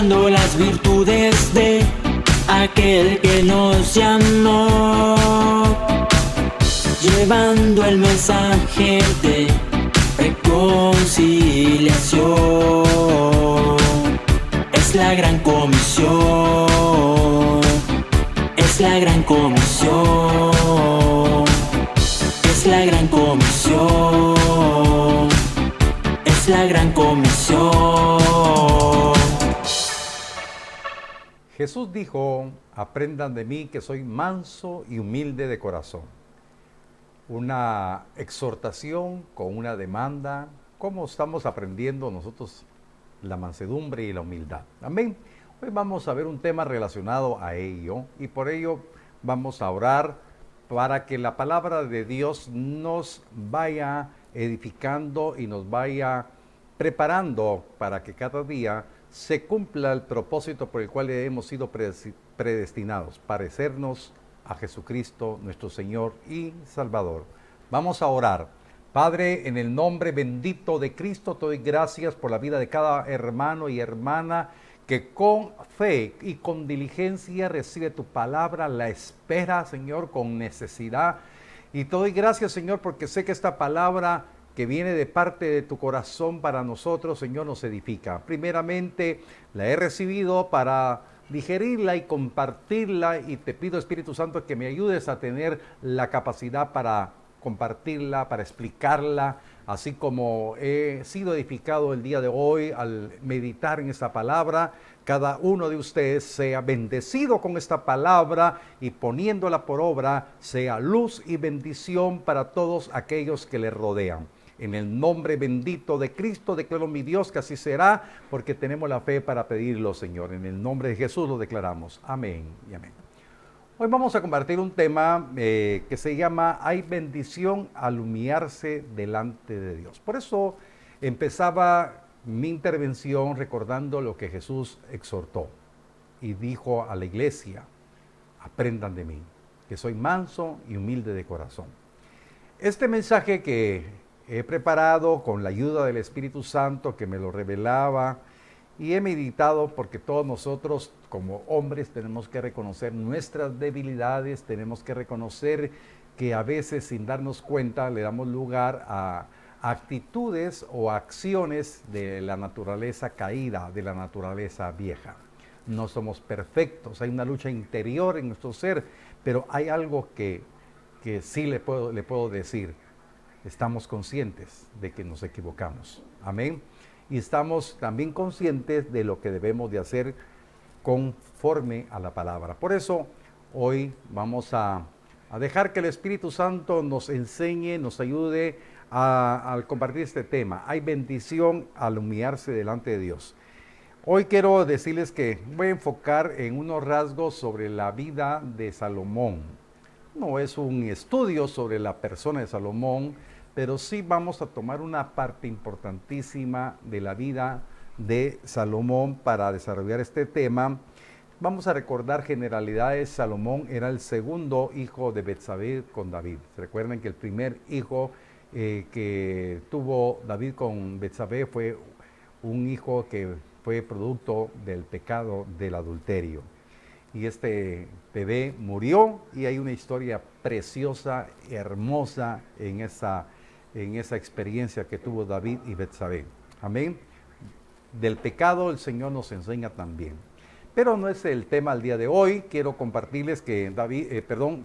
proclamando las virtudes de aquel que nos llamó, llevando el mensaje de reconciliación. Es la gran comisión, es la gran comisión, es la gran comisión, es la gran comisión. Jesús dijo: aprendan de mí que soy manso y humilde de corazón. Una exhortación con una demanda. ¿Cómo estamos aprendiendo nosotros la mansedumbre y la humildad? Amén. Hoy vamos a ver un tema relacionado a ello y por ello vamos a orar para que la palabra de Dios nos vaya edificando y nos vaya preparando para que cada día se cumpla el propósito por el cual hemos sido predestinados, parecernos a Jesucristo, nuestro Señor y Salvador. Vamos a orar. Padre, en el nombre bendito de Cristo, te doy gracias por la vida de cada hermano y hermana que con fe y con diligencia recibe tu palabra, la espera, Señor, con necesidad. Y te doy gracias, Señor, porque sé que esta palabra que viene de parte de tu corazón para nosotros, Señor, nos edifica. Primeramente, la he recibido para digerirla y compartirla, y te pido, Espíritu Santo, que me ayudes a tener la capacidad para compartirla, para explicarla, así como he sido edificado el día de hoy al meditar en esta palabra. Cada uno de ustedes sea bendecido con esta palabra y poniéndola por obra, sea luz y bendición para todos aquellos que le rodean. En el nombre bendito de Cristo declaro, mi Dios, que así será, porque tenemos la fe para pedirlo, Señor. En el nombre de Jesús lo declaramos. Amén y amén. Hoy vamos a compartir un tema que se llama «Hay bendición al humillarse delante de Dios». Por eso empezaba mi intervención recordando lo que Jesús exhortó y dijo a la iglesia: aprendan de mí, que soy manso y humilde de corazón. Este mensaje que he preparado con la ayuda del Espíritu Santo que me lo revelaba y he meditado, porque todos nosotros como hombres tenemos que reconocer nuestras debilidades, tenemos que reconocer que a veces sin darnos cuenta le damos lugar a actitudes o acciones de la naturaleza caída, de la naturaleza vieja. No somos perfectos, hay una lucha interior en nuestro ser, pero hay algo que sí le puedo decir: estamos conscientes de que nos equivocamos. Amén. Y estamos también conscientes de lo que debemos de hacer conforme a la palabra. Por eso hoy vamos a dejar que el Espíritu Santo nos enseñe, nos ayude al compartir este tema. Hay bendición al humillarse delante de Dios. Hoy quiero decirles que voy a enfocar en unos rasgos sobre la vida de Salomón. No es un estudio sobre la persona de Salomón, pero sí vamos a tomar una parte importantísima de la vida de Salomón para desarrollar este tema. Vamos a recordar generalidades. Salomón era el segundo hijo de Betsabé con David. Recuerden que el primer hijo que tuvo David con Betsabé fue un hijo que fue producto del pecado del adulterio. Y este bebé murió, y hay una historia preciosa, hermosa en esa experiencia que tuvo David y Betsabé. Amén. Del pecado el Señor nos enseña también. Pero no es el tema al día de hoy. Quiero compartirles que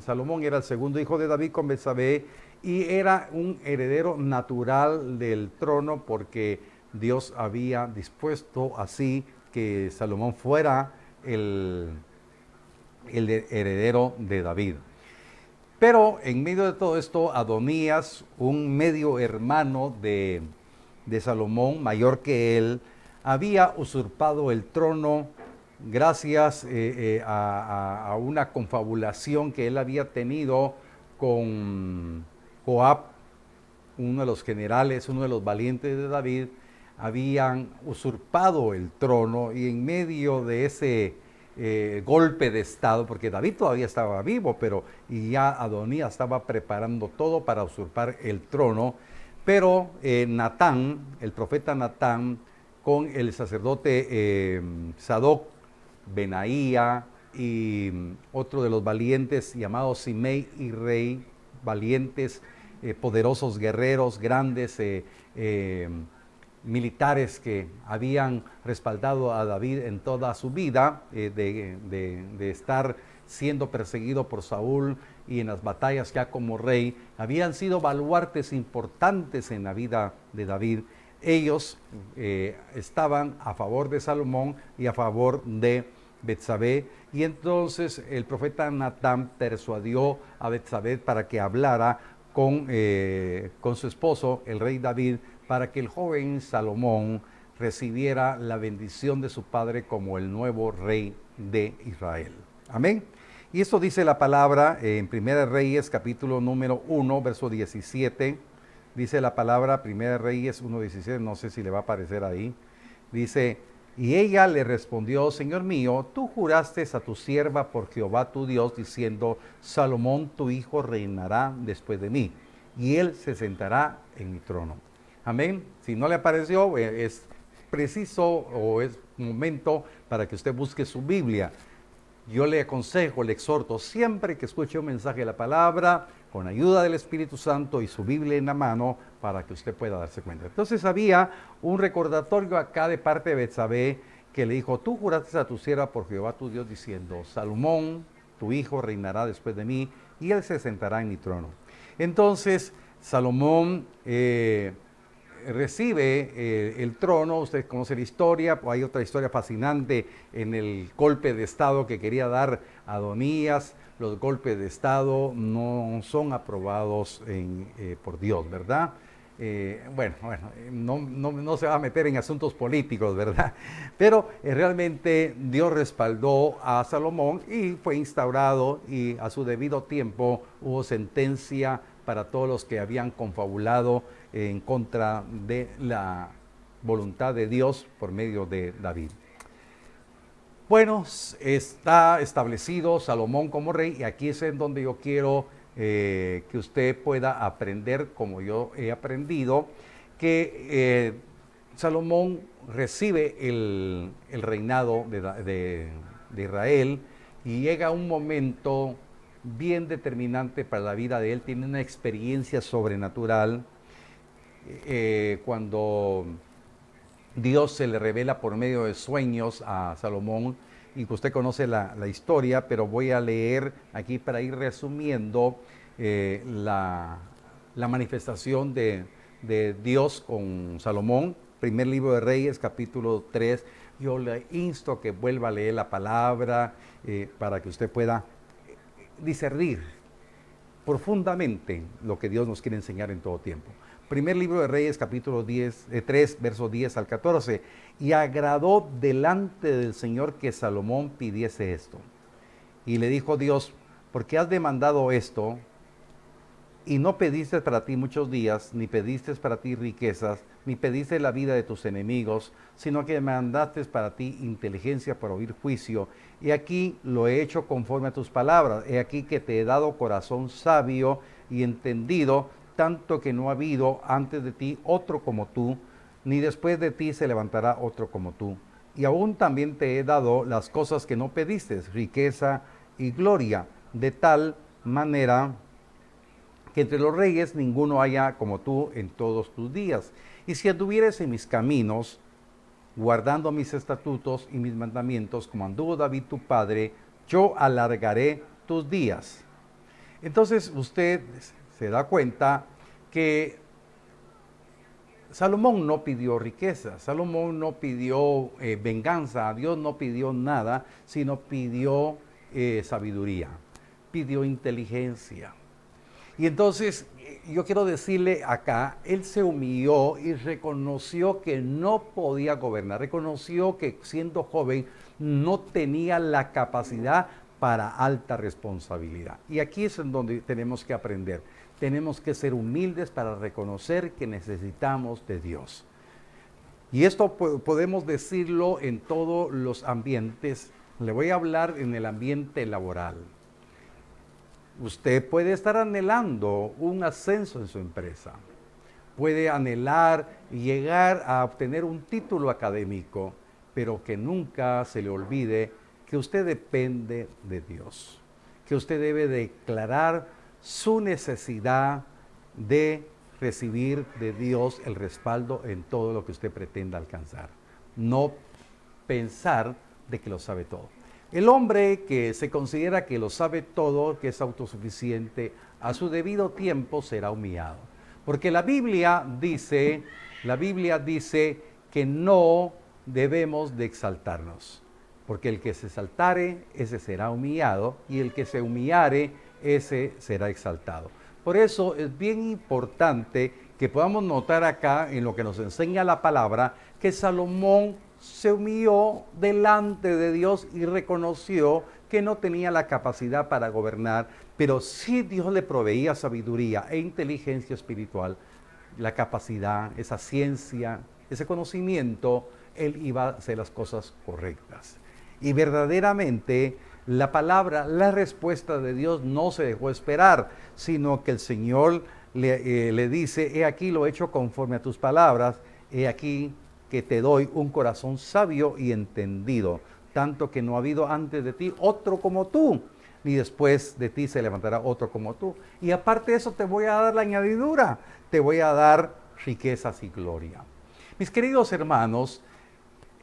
Salomón era el segundo hijo de David con Betsabé y era un heredero natural del trono, porque Dios había dispuesto así que Salomón fuera el heredero de David. Pero en medio de todo esto, Adonías, un medio hermano de Salomón, mayor que él, había usurpado el trono gracias a una confabulación que él había tenido con Joab, uno de los generales, uno de los valientes de David. Habían usurpado el trono, y en medio de ese golpe de estado, porque David todavía estaba vivo, y ya Adonías estaba preparando todo para usurpar el trono, pero Natán, el profeta Natán, con el sacerdote Sadoc, Benaía y otro de los valientes llamados Simei y Rei, valientes, poderosos guerreros, grandes militares que habían respaldado a David en toda su vida, de estar siendo perseguido por Saúl y en las batallas ya como rey, habían sido baluartes importantes en la vida de David. Ellos estaban a favor de Salomón y a favor de Betsabé, y entonces el profeta Natán persuadió a Betsabé para que hablara con su esposo, el rey David, para que el joven Salomón recibiera la bendición de su padre como el nuevo rey de Israel. Amén. Y esto dice la palabra en 1 Reyes, capítulo número 1, verso 17. Dice la palabra, 1 Reyes 1:17, no sé si le va a aparecer ahí. Dice, y ella le respondió, Señor mío, tú juraste a tu sierva por Jehová tu Dios, diciendo, Salomón tu hijo reinará después de mí, y él se sentará en mi trono. Amén. Si no le apareció, es preciso o es momento para que usted busque su Biblia. Yo le aconsejo, le exhorto, siempre que escuche un mensaje de la palabra, con ayuda del Espíritu Santo y su Biblia en la mano, para que usted pueda darse cuenta. Entonces había un recordatorio acá de parte de Betsabé, que le dijo, tú juraste a tu sierva por Jehová tu Dios, diciendo, Salomón, tu hijo, reinará después de mí, y él se sentará en mi trono. Entonces, Salomón recibe el trono. Usted conoce la historia, hay otra historia fascinante en el golpe de estado que quería dar Adonías. Los golpes de estado no son aprobados por Dios, ¿verdad? No se va a meter en asuntos políticos, ¿verdad? Pero realmente Dios respaldó a Salomón y fue instaurado, y a su debido tiempo hubo sentencia para todos los que habían confabulado en contra de la voluntad de Dios por medio de David. Bueno, está establecido Salomón como rey, y aquí es en donde yo quiero que usted pueda aprender, como yo he aprendido, que Salomón recibe el reinado de Israel, y llega un momento bien determinante para la vida de él. Tiene una experiencia sobrenatural cuando Dios se le revela por medio de sueños a Salomón, y que usted conoce la historia, pero voy a leer aquí para ir resumiendo la manifestación de Dios con Salomón. Primer libro de Reyes, capítulo 3. Yo le insto a que vuelva a leer la palabra para que usted pueda discernir profundamente lo que Dios nos quiere enseñar en todo tiempo. Primer libro de Reyes, capítulo 3, verso 10 al 14. Y agradó delante del Señor que Salomón pidiese esto. Y le dijo Dios, ¿por qué has demandado esto? Y no pediste para ti muchos días, ni pediste para ti riquezas, ni pediste la vida de tus enemigos, sino que mandaste para ti inteligencia para oír juicio. Y aquí lo he hecho conforme a tus palabras. He aquí que te he dado corazón sabio y entendido, tanto que no ha habido antes de ti otro como tú, ni después de ti se levantará otro como tú. Y aún también te he dado las cosas que no pediste, riqueza y gloria, de tal manera que entre los reyes ninguno haya como tú en todos tus días. Y si anduvieres en mis caminos, guardando mis estatutos y mis mandamientos, como anduvo David tu padre, yo alargaré tus días. Entonces usted se da cuenta que Salomón no pidió riqueza, Salomón no pidió venganza, a Dios no pidió nada, sino pidió sabiduría, pidió inteligencia. Y entonces yo quiero decirle acá, él se humilló y reconoció que no podía gobernar, reconoció que siendo joven no tenía la capacidad para alta responsabilidad. Y aquí es en donde tenemos que aprender. Tenemos que ser humildes para reconocer que necesitamos de Dios. Y esto podemos decirlo en todos los ambientes. Le voy a hablar en el ambiente laboral. Usted puede estar anhelando un ascenso en su empresa. puede anhelar y llegar a obtener un título académico, pero que nunca se le olvide que usted depende de Dios, que usted debe declarar su necesidad de recibir de Dios el respaldo en todo lo que usted pretenda alcanzar. No pensar de que lo sabe todo. El hombre que se considera que lo sabe todo, que es autosuficiente, a su debido tiempo será humillado. Porque la Biblia dice que no debemos de exaltarnos. Porque el que se exaltare, ese será humillado, y el que se humillare, ese será exaltado. Por eso es bien importante que podamos notar acá, en lo que nos enseña la palabra, que Salomón se humilló delante de Dios y reconoció que no tenía la capacidad para gobernar, pero sí Dios le proveía sabiduría e inteligencia espiritual, la capacidad, esa ciencia, ese conocimiento, él iba a hacer las cosas correctas. Y verdaderamente la palabra, la respuesta de Dios no se dejó esperar, sino que el Señor le dice, he aquí lo he hecho conforme a tus palabras, he aquí que te doy un corazón sabio y entendido, tanto que no ha habido antes de ti otro como tú, ni después de ti se levantará otro como tú. Y aparte de eso te voy a dar la añadidura, te voy a dar riquezas y gloria. Mis queridos hermanos,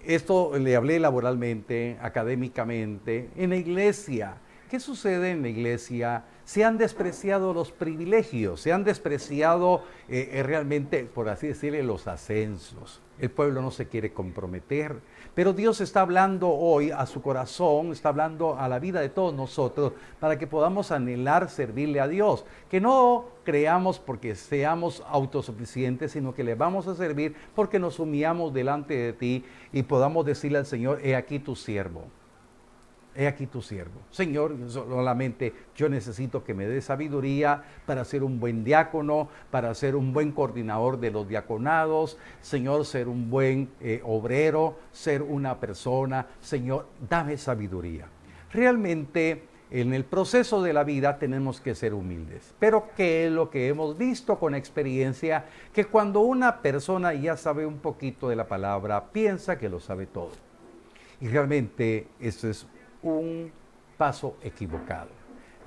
esto le hablé laboralmente, académicamente, en la iglesia. ¿Qué sucede en la iglesia? Se han despreciado los privilegios, se han despreciado realmente, por así decirle, los ascensos. El pueblo no se quiere comprometer, pero Dios está hablando hoy a su corazón, está hablando a la vida de todos nosotros para que podamos anhelar servirle a Dios. Que no creamos porque seamos autosuficientes, sino que le vamos a servir porque nos humillamos delante de ti y podamos decirle al Señor, he aquí tu siervo. He aquí tu siervo. Señor, solamente yo necesito que me dé sabiduría para ser un buen diácono, para ser un buen coordinador de los diaconados. Señor, ser un buen obrero, ser una persona. Señor, dame sabiduría. Realmente, en el proceso de la vida tenemos que ser humildes. Pero ¿qué es lo que hemos visto con experiencia? Que cuando una persona ya sabe un poquito de la palabra, piensa que lo sabe todo. Y realmente eso es un paso equivocado.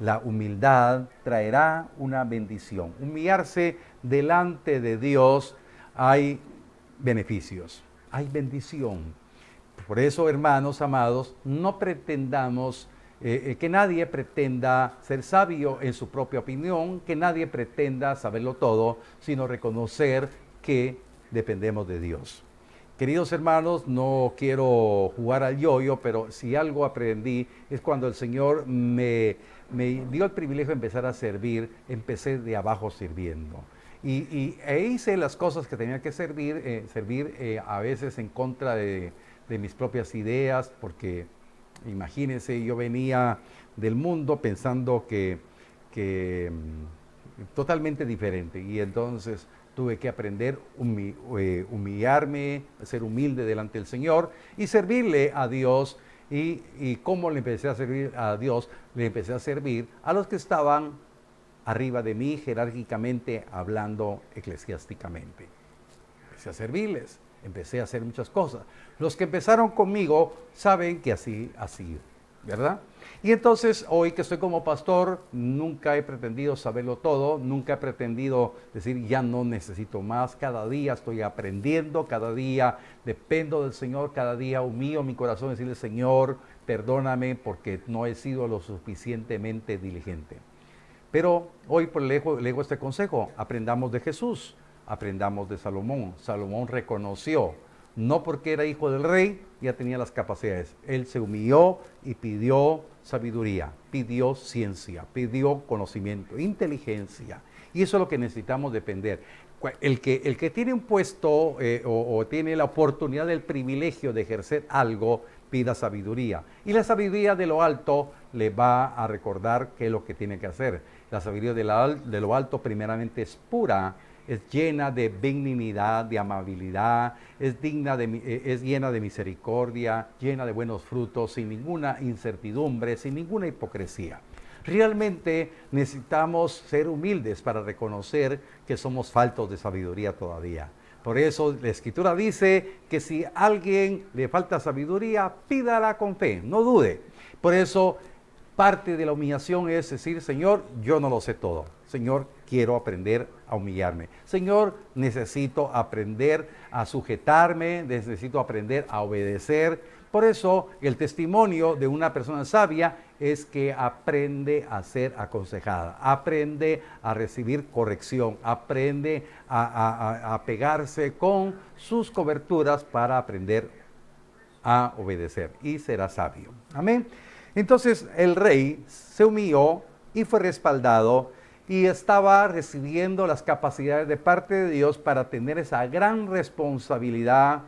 La humildad traerá una bendición. Humillarse delante de Dios, hay beneficios, hay bendición. Por eso, hermanos amados, no pretendamos que nadie pretenda ser sabio en su propia opinión, que nadie pretenda saberlo todo, sino reconocer que dependemos de Dios. Queridos hermanos, no quiero jugar al yo-yo, pero si algo aprendí es cuando el Señor me dio el privilegio de empezar a servir, empecé de abajo sirviendo. E hice las cosas que tenía que servir a veces en contra de mis propias ideas, porque imagínense, yo venía del mundo pensando que totalmente diferente, y entonces tuve que aprender humillarme, ser humilde delante del Señor y servirle a Dios. ¿Y cómo le empecé a servir a Dios? Le empecé a servir a los que estaban arriba de mí, jerárquicamente hablando, eclesiásticamente. Empecé a servirles, empecé a hacer muchas cosas. Los que empezaron conmigo saben que así ha sido, ¿verdad? Y entonces hoy que estoy como pastor, nunca he pretendido saberlo todo, nunca he pretendido decir ya no necesito más. Cada día estoy aprendiendo, cada día dependo del Señor, cada día humillo mi corazón, decirle, Señor, perdóname porque no he sido lo suficientemente diligente. Pero hoy pues, le dejo este consejo: aprendamos de Jesús, aprendamos de Salomón. Salomón reconoció, no porque era hijo del rey, ya tenía las capacidades. Él se humilló y pidió sabiduría, pidió ciencia, pidió conocimiento, inteligencia. Y eso es lo que necesitamos depender. El que tiene un puesto o tiene la oportunidad del privilegio de ejercer algo, pida sabiduría. Y la sabiduría de lo alto le va a recordar qué es lo que tiene que hacer. La sabiduría de lo alto primeramente es pura, es llena de benignidad, de amabilidad, es llena de misericordia, llena de buenos frutos, sin ninguna incertidumbre, sin ninguna hipocresía. Realmente necesitamos ser humildes para reconocer que somos faltos de sabiduría todavía. Por eso la Escritura dice que si a alguien le falta sabiduría, pídala con fe, no dude. Por eso parte de la humillación es decir, Señor, yo no lo sé todo. Señor, quiero aprender a humillarme. Señor, necesito aprender a sujetarme, necesito aprender a obedecer. Por eso el testimonio de una persona sabia es que aprende a ser aconsejada, aprende a recibir corrección, aprende a pegarse con sus coberturas para aprender a obedecer y será sabio. Amén. Entonces el rey se humilló y fue respaldado y estaba recibiendo las capacidades de parte de Dios para tener esa gran responsabilidad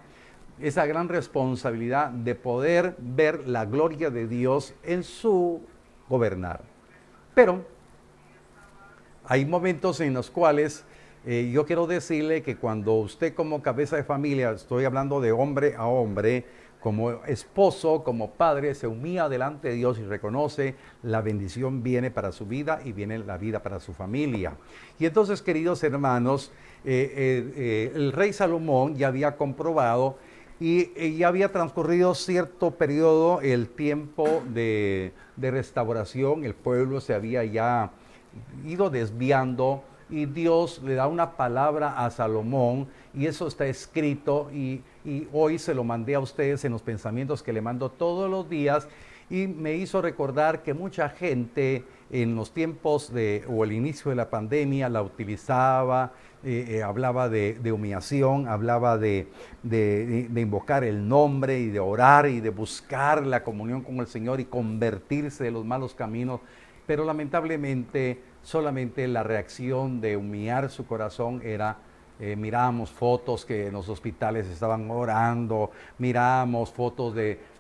de poder ver la gloria de Dios en su gobernar. Pero hay momentos en los cuales yo quiero decirle que cuando usted como cabeza de familia, estoy hablando de hombre a hombre, como esposo, como padre, se humilla delante de Dios y reconoce la bendición viene para su vida y viene la vida para su familia. Y entonces, queridos hermanos, el rey Salomón ya había comprobado y ya había transcurrido cierto periodo, el tiempo de restauración, el pueblo se había ya ido desviando y Dios le da una palabra a Salomón y eso está escrito y hoy se lo mandé a ustedes en los pensamientos que le mando todos los días y me hizo recordar que mucha gente en los tiempos o el inicio de la pandemia la utilizaba, hablaba de humillación, hablaba de invocar el nombre y de orar y de buscar la comunión con el Señor y convertirse de los malos caminos, pero lamentablemente solamente la reacción de humillar su corazón era mirábamos fotos que en los hospitales estaban orando, mirábamos fotos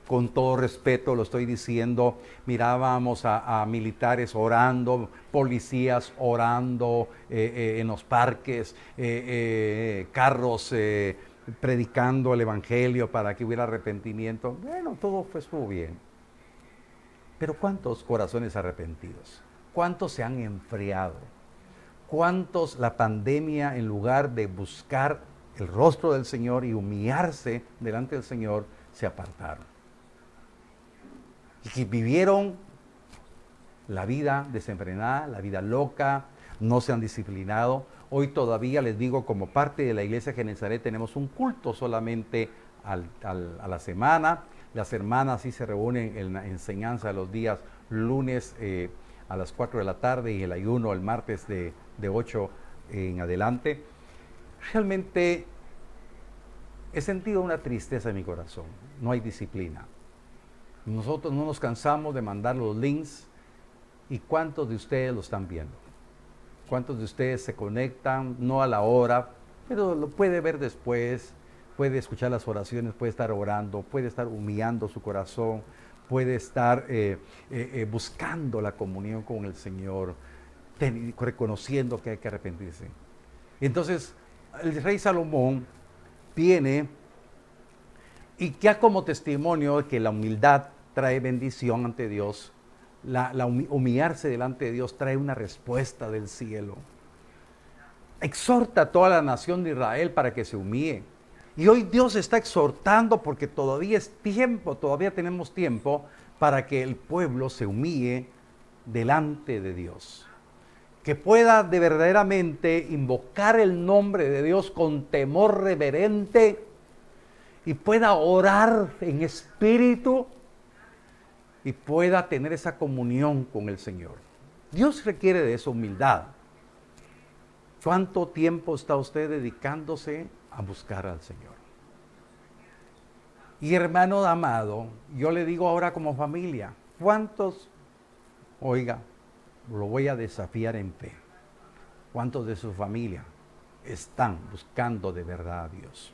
con todo respeto lo estoy diciendo, mirábamos a militares orando, policías orando en los parques, carros predicando el evangelio para que hubiera arrepentimiento. Bueno, todo estuvo bien. Pero ¿cuántos corazones arrepentidos? ¿Cuántos se han enfriado? ¿Cuántos la pandemia, en lugar de buscar el rostro del Señor y humillarse delante del Señor, se apartaron? Y que vivieron la vida desenfrenada, la vida loca, no se han disciplinado. Hoy todavía les digo, como parte de la iglesia Genezaret, tenemos un culto solamente a la semana. Las hermanas sí se reúnen en la enseñanza los días lunes a las 4 de la tarde y el ayuno el martes de 8 en adelante. Realmente he sentido una tristeza en mi corazón. No hay disciplina. Nosotros no nos cansamos de mandar los links. ¿Y cuántos de ustedes lo están viendo? ¿Cuántos de ustedes se conectan? No a la hora, pero lo puede ver después. Puede escuchar las oraciones, puede estar orando, puede estar humillando su corazón, puede estar buscando la comunión con el Señor, reconociendo que hay que arrepentirse. Entonces, el rey Salomón viene y ya como testimonio que la humildad trae bendición ante Dios, humillarse delante de Dios trae una respuesta del cielo. Exhorta a toda la nación de Israel para que se humille. Y hoy Dios está exhortando porque todavía es tiempo, todavía tenemos tiempo para que el pueblo se humille delante de Dios. Que pueda de verdaderamente invocar el nombre de Dios con temor reverente y pueda orar en espíritu y pueda tener esa comunión con el Señor. Dios requiere de esa humildad. ¿Cuánto tiempo está usted dedicándose a buscar al Señor? Y hermano amado, yo le digo ahora como familia, ¿cuántos, oiga, lo voy a desafiar en fe, cuántos de su familia están buscando de verdad a Dios?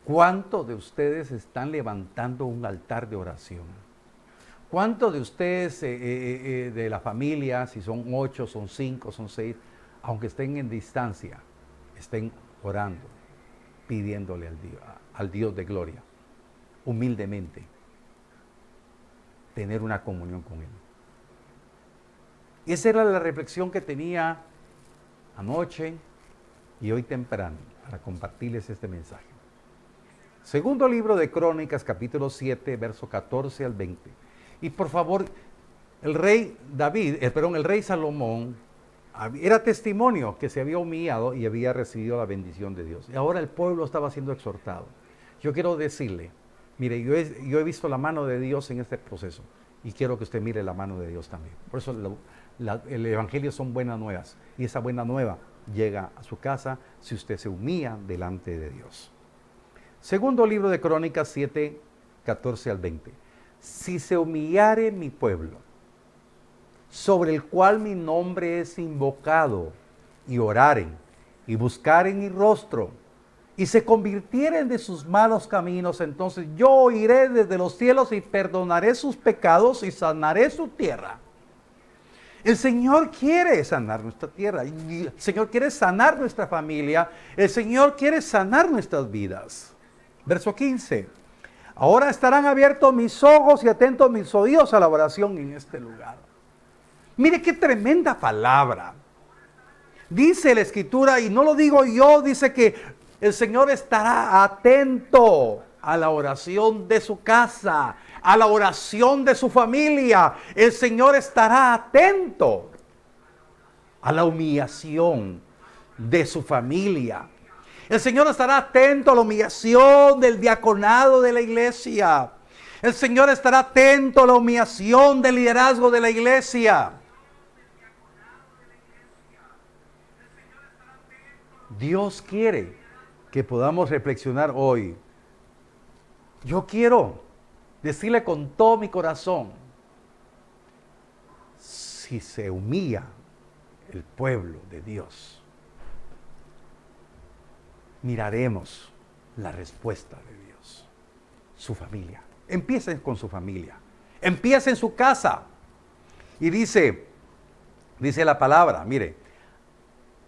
¿Cuántos de ustedes están levantando un altar de oración? ¿Cuántos de ustedes de la familia, si son 8, son 5, son 6, aunque estén en distancia, estén orando, pidiéndole al Dios de gloria, humildemente, tener una comunión con Él? Esa era la reflexión que tenía anoche y hoy temprano para compartirles este mensaje. Segundo libro de Crónicas, capítulo 7, verso 14 al 20. Y por favor, el rey el rey Salomón era testimonio que se había humillado y había recibido la bendición de Dios. Y ahora el pueblo estaba siendo exhortado. Yo quiero decirle, mire, yo he visto la mano de Dios en este proceso y quiero que usted mire la mano de Dios también. Por eso el evangelio son buenas nuevas y esa buena nueva llega a su casa si usted se humilla delante de Dios. Segundo libro de Crónicas 7, 14 al 20. Si se humillare mi pueblo, sobre el cual mi nombre es invocado, y oraren, y buscaren mi rostro, y se convirtieren de sus malos caminos, entonces yo oiré desde los cielos y perdonaré sus pecados y sanaré su tierra. El Señor quiere sanar nuestra tierra, el Señor quiere sanar nuestra familia, el Señor quiere sanar nuestras vidas. Verso 15. Ahora estarán abiertos mis ojos y atentos mis oídos a la oración en este lugar. Mire qué tremenda palabra. Dice la Escritura, y no lo digo yo, dice que el Señor estará atento a la oración de su casa, a la oración de su familia. El Señor estará atento a la humillación de su familia. El Señor estará atento a la humillación del diaconado de la iglesia. El Señor estará atento a la humillación del liderazgo de la iglesia. Dios quiere que podamos reflexionar hoy. Yo quiero decirle con todo mi corazón, si se humilla el pueblo de Dios, miraremos la respuesta de Dios. Su familia. Empiecen con su familia. Empiecen en su casa. Y dice la palabra, mire,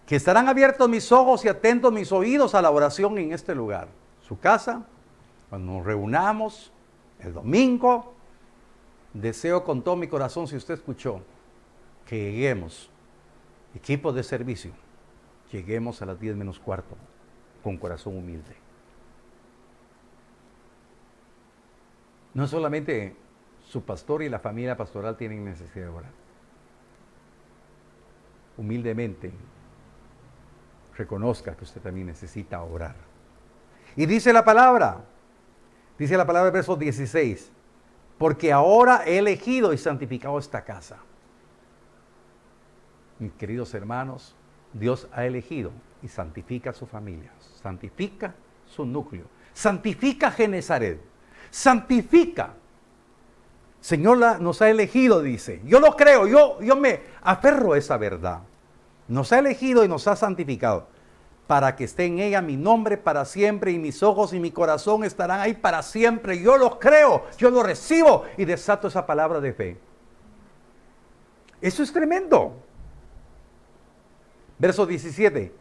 que estarán abiertos mis ojos y atentos mis oídos a la oración en este lugar. Su casa, cuando nos reunamos el domingo, deseo con todo mi corazón, si usted escuchó, que lleguemos, equipo de servicio, lleguemos a las 10 menos cuarto, con corazón humilde. No solamente su pastor y la familia pastoral tienen necesidad de orar. Humildemente, reconozca que usted también necesita orar. Y dice la palabra del verso 16, porque ahora he elegido y santificado esta casa. Mis queridos hermanos, Dios ha elegido y santifica a su familia, santifica su núcleo, santifica Genezaret, santifica. Señor nos ha elegido, dice. Yo lo creo, yo me aferro a esa verdad. Nos ha elegido y nos ha santificado para que esté en ella mi nombre para siempre y mis ojos y mi corazón estarán ahí para siempre. Yo lo creo, yo lo recibo y desato esa palabra de fe. Eso es tremendo. Verso 17.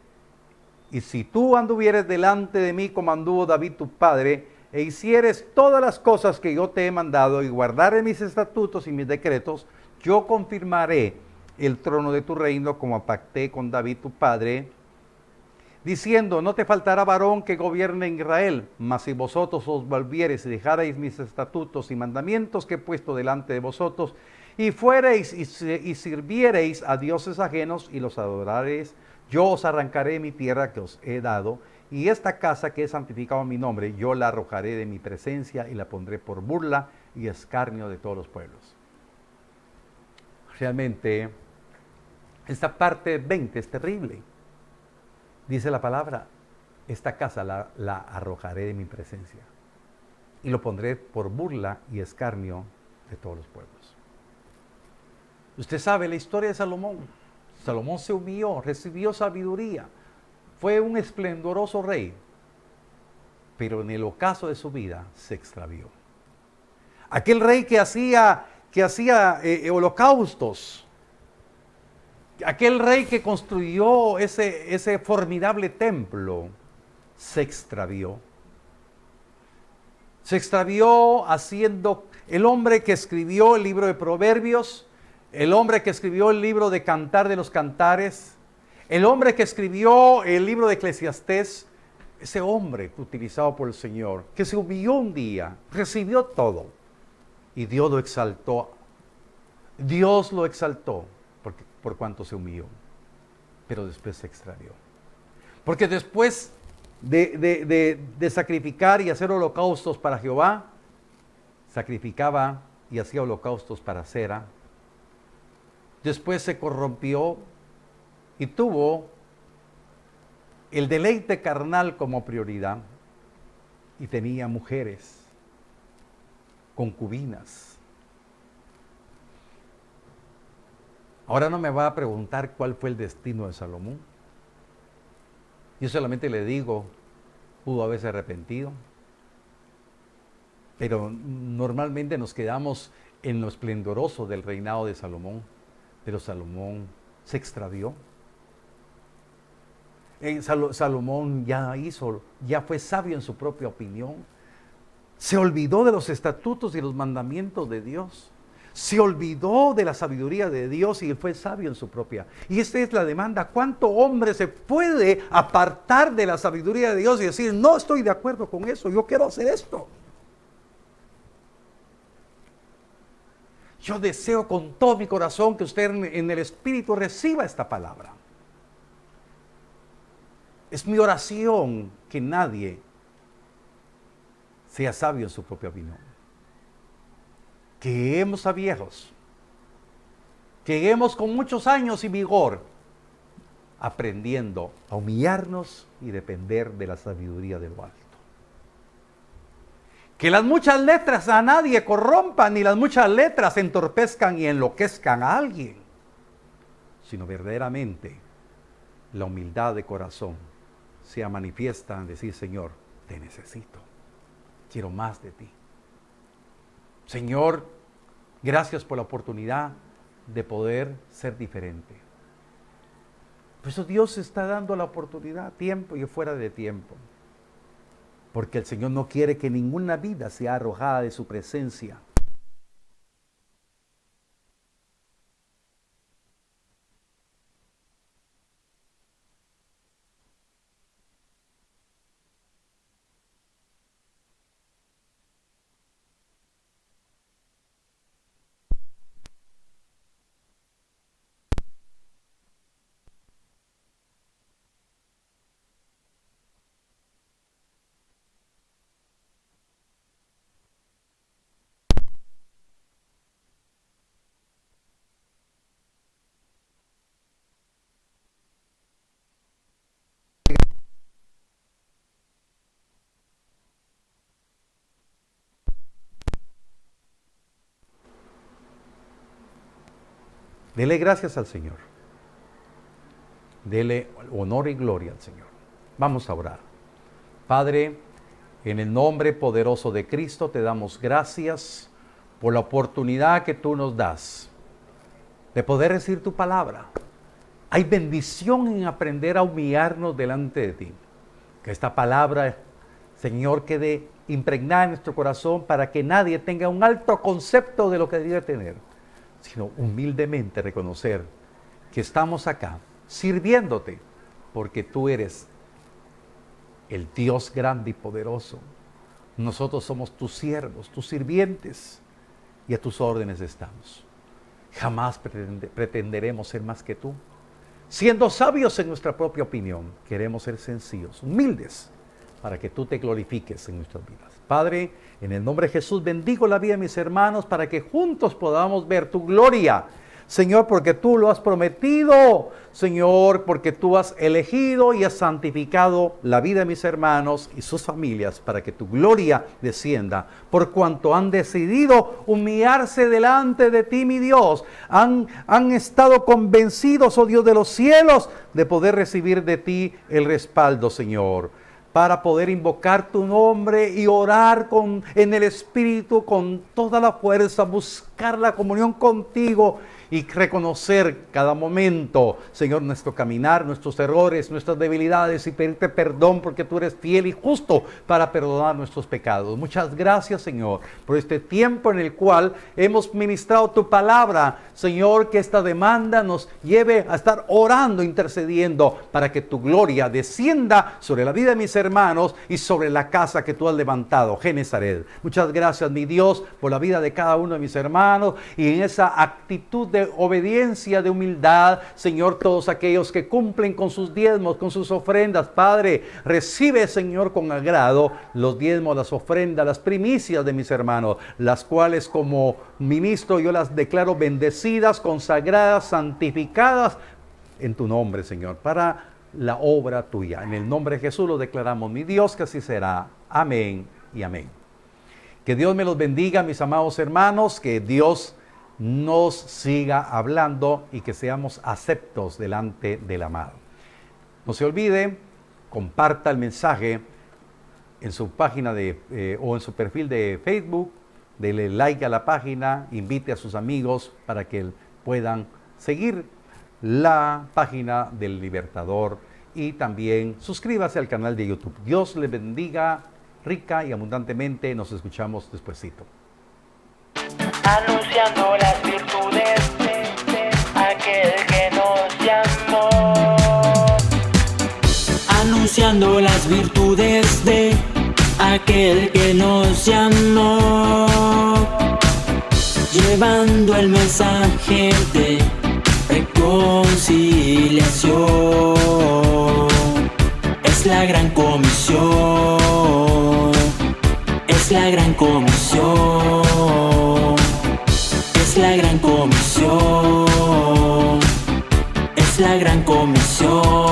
Y si tú anduvieres delante de mí como anduvo David tu padre, e hicieres todas las cosas que yo te he mandado y guardares mis estatutos y mis decretos, yo confirmaré el trono de tu reino como pacté con David tu padre, diciendo, no te faltará varón que gobierne en Israel, mas si vosotros os volviereis y dejareis mis estatutos y mandamientos que he puesto delante de vosotros, y fuereis y sirviereis a dioses ajenos y los adorareis, yo os arrancaré mi tierra que os he dado, y esta casa que he santificado en mi nombre, yo la arrojaré de mi presencia y la pondré por burla y escarnio de todos los pueblos. Realmente, esta parte 20 es terrible. Dice la palabra, esta casa la arrojaré de mi presencia y lo pondré por burla y escarnio de todos los pueblos. Usted sabe la historia de Salomón. Salomón se humilló, recibió sabiduría, fue un esplendoroso rey, pero en el ocaso de su vida se extravió. Aquel rey que hacía holocaustos, aquel rey que construyó ese formidable templo, se extravió. Se extravió haciendo, el hombre que escribió el libro de Proverbios, el hombre que escribió el libro de Cantar de los Cantares, el hombre que escribió el libro de Eclesiastés, ese hombre utilizado por el Señor, que se humilló un día, recibió todo y Dios lo exaltó. Dios lo exaltó por cuanto se humilló, pero después se extravió. Porque después de sacrificar y hacer holocaustos para Jehová, sacrificaba y hacía holocaustos para Acera. Después se corrompió y tuvo el deleite carnal como prioridad y tenía mujeres, concubinas. Ahora no me va a preguntar cuál fue el destino de Salomón. Yo solamente le digo, pudo haberse arrepentido. Pero normalmente nos quedamos en lo esplendoroso del reinado de Salomón. Pero Salomón se extravió. Salomón ya fue sabio en su propia opinión. Se olvidó de los estatutos y los mandamientos de Dios. Se olvidó de la sabiduría de Dios y fue sabio en su propia. Y esta es la demanda. ¿Cuánto hombre se puede apartar de la sabiduría de Dios y decir, no estoy de acuerdo con eso, yo quiero hacer esto? Yo deseo con todo mi corazón que usted en el Espíritu reciba esta palabra. Es mi oración que nadie sea sabio en su propia opinión. Que lleguemos a viejos, que lleguemos con muchos años y vigor, aprendiendo a humillarnos y depender de la sabiduría de lo alto. Que las muchas letras a nadie corrompan, ni las muchas letras entorpezcan y enloquezcan a alguien, sino verdaderamente la humildad de corazón sea manifiesta en decir, Señor, te necesito, quiero más de ti. Señor, gracias por la oportunidad de poder ser diferente. Por eso Dios está dando la oportunidad, tiempo y fuera de tiempo. Porque el Señor no quiere que ninguna vida sea arrojada de su presencia. Dele gracias al Señor. Dele honor y gloria al Señor. Vamos a orar. Padre, en el nombre poderoso de Cristo te damos gracias por la oportunidad que tú nos das de poder decir tu palabra. Hay bendición en aprender a humillarnos delante de ti. Que esta palabra, Señor, quede impregnada en nuestro corazón para que nadie tenga un alto concepto de lo que debe tener, sino humildemente reconocer que estamos acá sirviéndote porque tú eres el Dios grande y poderoso. Nosotros somos tus siervos, tus sirvientes, y a tus órdenes estamos. Jamás pretenderemos ser más que tú. Siendo sabios en nuestra propia opinión, queremos ser sencillos, humildes, para que tú te glorifiques en nuestras vidas. Padre, en el nombre de Jesús, bendigo la vida de mis hermanos para que juntos podamos ver tu gloria. Señor, porque tú lo has prometido. Señor, porque tú has elegido y has santificado la vida de mis hermanos y sus familias para que tu gloria descienda. Por cuanto han decidido humillarse delante de ti, mi Dios. Han estado convencidos, oh Dios de los cielos, de poder recibir de ti el respaldo, Señor, para poder invocar tu nombre y orar en el Espíritu con toda la fuerza, buscando buscar la comunión contigo y reconocer cada momento, Señor, nuestro caminar, nuestros errores, nuestras debilidades y pedirte perdón porque tú eres fiel y justo para perdonar nuestros pecados. Muchas gracias, Señor, por este tiempo en el cual hemos ministrado tu palabra. Señor, que esta demanda nos lleve a estar orando, intercediendo para que tu gloria descienda sobre la vida de mis hermanos y sobre la casa que tú has levantado, Genezaret. Muchas gracias, mi Dios, por la vida de cada uno de mis hermanos y en esa actitud de obediencia, de humildad, Señor, todos aquellos que cumplen con sus diezmos, con sus ofrendas, Padre, recibe, Señor, con agrado los diezmos, las ofrendas, las primicias de mis hermanos, las cuales como ministro yo las declaro bendecidas, consagradas, santificadas en tu nombre, Señor, para la obra tuya. En el nombre de Jesús lo declaramos, mi Dios, que así será. Amén y amén. Que Dios me los bendiga, mis amados hermanos, que Dios nos siga hablando y que seamos aceptos delante del amado. No se olvide, comparta el mensaje en su página o en su perfil de Facebook, dele like a la página, invite a sus amigos para que puedan seguir la página del Libertador y también suscríbase al canal de YouTube. Dios les bendiga rica y abundantemente. Nos escuchamos despuesito. Anunciando las virtudes de aquel que nos llamó. Anunciando las virtudes de aquel que nos llamó. Llevando el mensaje de reconciliación. Es la gran comisión. Es la gran comisión. Es la gran comisión, es la gran comisión.